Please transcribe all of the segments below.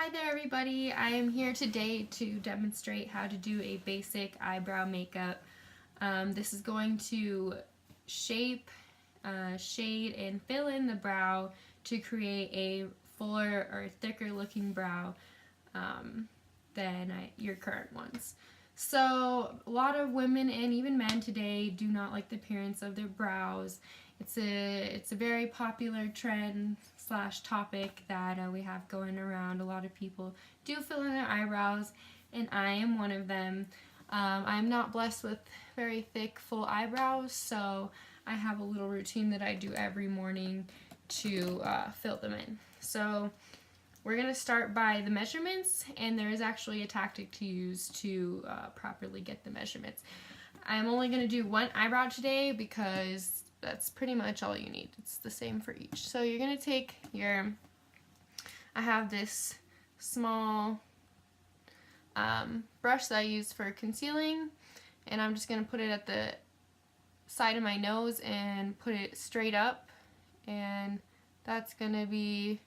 Hi there everybody, I am here today to demonstrate how to do a basic eyebrow makeup. This is going to shape, shade, and fill in the brow to create a fuller or thicker looking brow than your current ones. So a lot of women and even men today do not like the appearance of their brows. It's a very popular trend / topic that we have going around. A lot of people do fill in their eyebrows, and I am one of them. I'm not blessed with very thick, full eyebrows, so I have a little routine that I do every morning to fill them in. So we're going to start by the measurements, and there is actually a tactic to use to properly get the measurements. I'm only going to do one eyebrow today because that's pretty much all you need. It's the same for each. So you're going to take I have this small brush that I use for concealing, and I'm just going to put it at the side of my nose and put it straight up, and that's going to be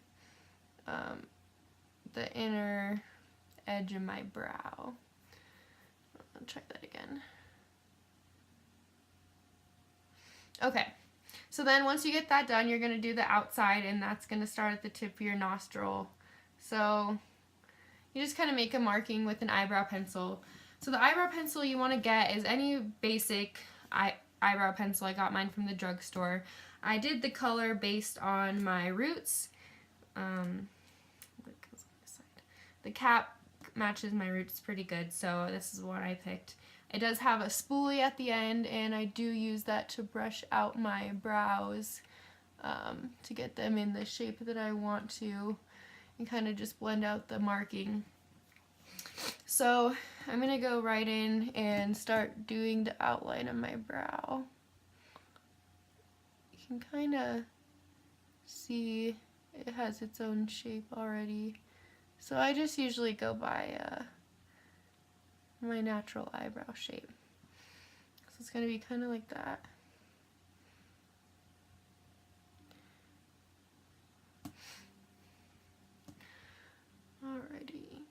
the inner edge of my brow. I'll try that again. Okay, so then once you get that done, you're going to do the outside, and that's going to start at the tip of your nostril. So you just kind of make a marking with an eyebrow pencil. So the eyebrow pencil you want to get is any basic eyebrow pencil. I got mine from the drugstore. I did the color based on my roots. The cap matches my roots pretty good, so this is what I picked. It does have a spoolie at the end, and I do use that to brush out my brows to get them in the shape that I want to, and kind of just blend out the marking. So I'm going to go right in and start doing the outline of my brow. You can kind of see it has its own shape already. So I just usually go by my natural eyebrow shape. So it's going to be kind of like that. Alrighty.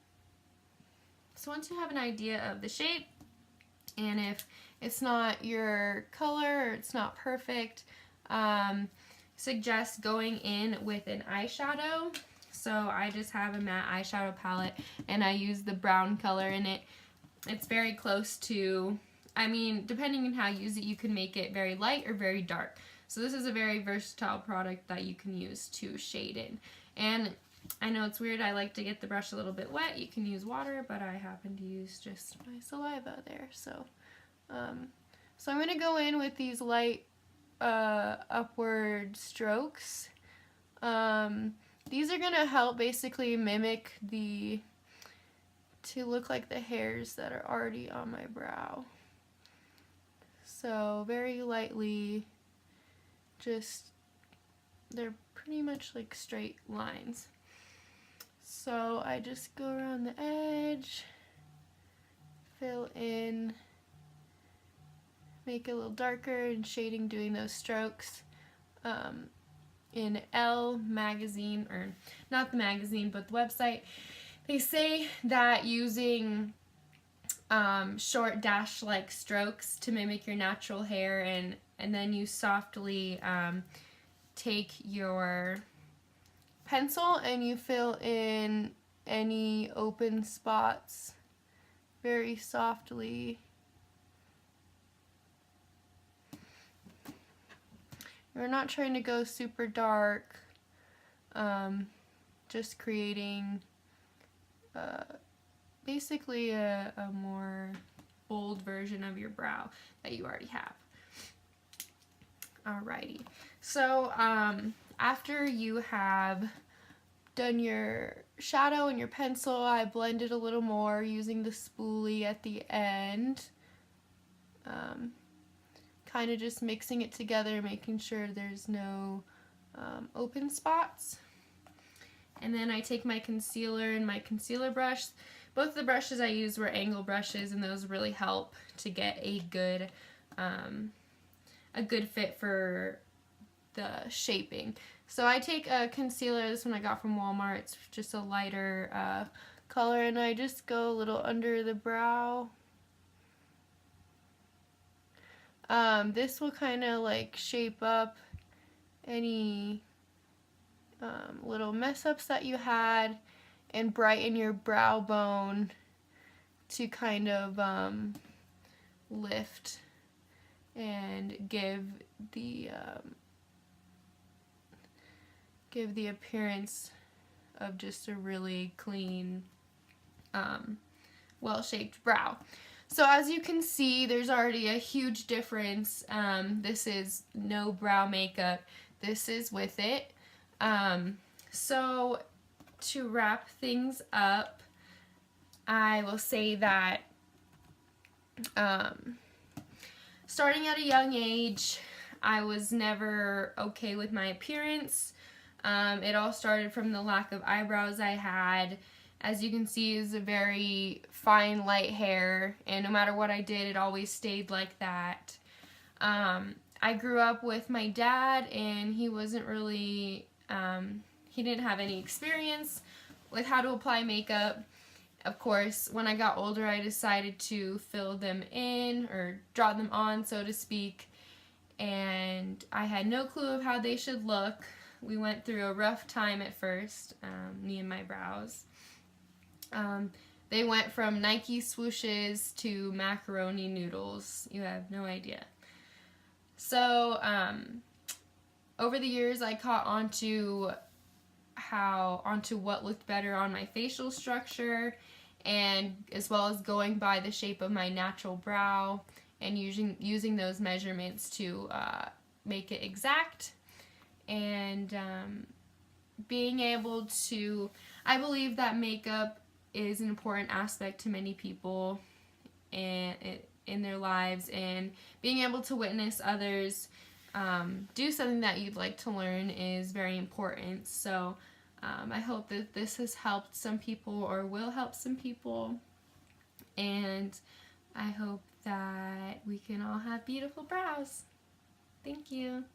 So once you have an idea of the shape, and if it's not your color or it's not perfect, suggest going in with an eyeshadow. So I just have a matte eyeshadow palette, and I use the brown color in it. It's very close to, I mean, depending on how you use it, you can make it very light or very dark. So this is a very versatile product that you can use to shade in. And I know it's weird, I like to get the brush a little bit wet. You can use water, but I happen to use just my saliva there. So, I'm going to go in with these light upward strokes. These are going to help basically mimic to look like the hairs that are already on my brow. So very lightly, they're pretty much like straight lines. So I just go around the edge, fill in, make it a little darker, and shading doing those strokes. In Elle magazine, or not the magazine, but the website, they say that using short dash-like strokes to mimic your natural hair, and then you softly take your pencil and you fill in any open spots very softly. We're not trying to go super dark, just creating basically a more bold version of your brow that you already have. Alrighty, so after you have done your shadow and your pencil, I blended a little more using the spoolie at the end. Kind of just mixing it together, making sure there's no open spots. And then I take my concealer and my concealer brush. Both the brushes I used were angle brushes, and those really help to get a good fit for the shaping. So I take a concealer, this one I got from Walmart, it's just a lighter color, and I just go a little under the brow. This will kind of like shape up any little mess ups that you had and brighten your brow bone to kind of lift and give the appearance of just a really clean, well-shaped brow. So as you can see, there's already a huge difference. This is no brow makeup. This is with it. So to wrap things up, I will say that starting at a young age, I was never okay with my appearance. It all started from the lack of eyebrows I had. As you can see, is a very fine, light hair, and no matter what I did, it always stayed like that. I grew up with my dad, and he wasn't really, he didn't have any experience with how to apply makeup. Of course, when I got older, I decided to fill them in, or draw them on, so to speak, and I had no clue of how they should look. We went through a rough time at first, me and my brows. They went from Nike swooshes to macaroni noodles. You have no idea. So, over the years, I caught onto what looked better on my facial structure, and as well as going by the shape of my natural brow and using those measurements to make it exact, and being able to, I believe that makeup is an important aspect to many people in their lives, and being able to witness others do something that you'd like to learn is very important. So I hope that this has helped some people, or will help some people, and I hope that we can all have beautiful brows. Thank you.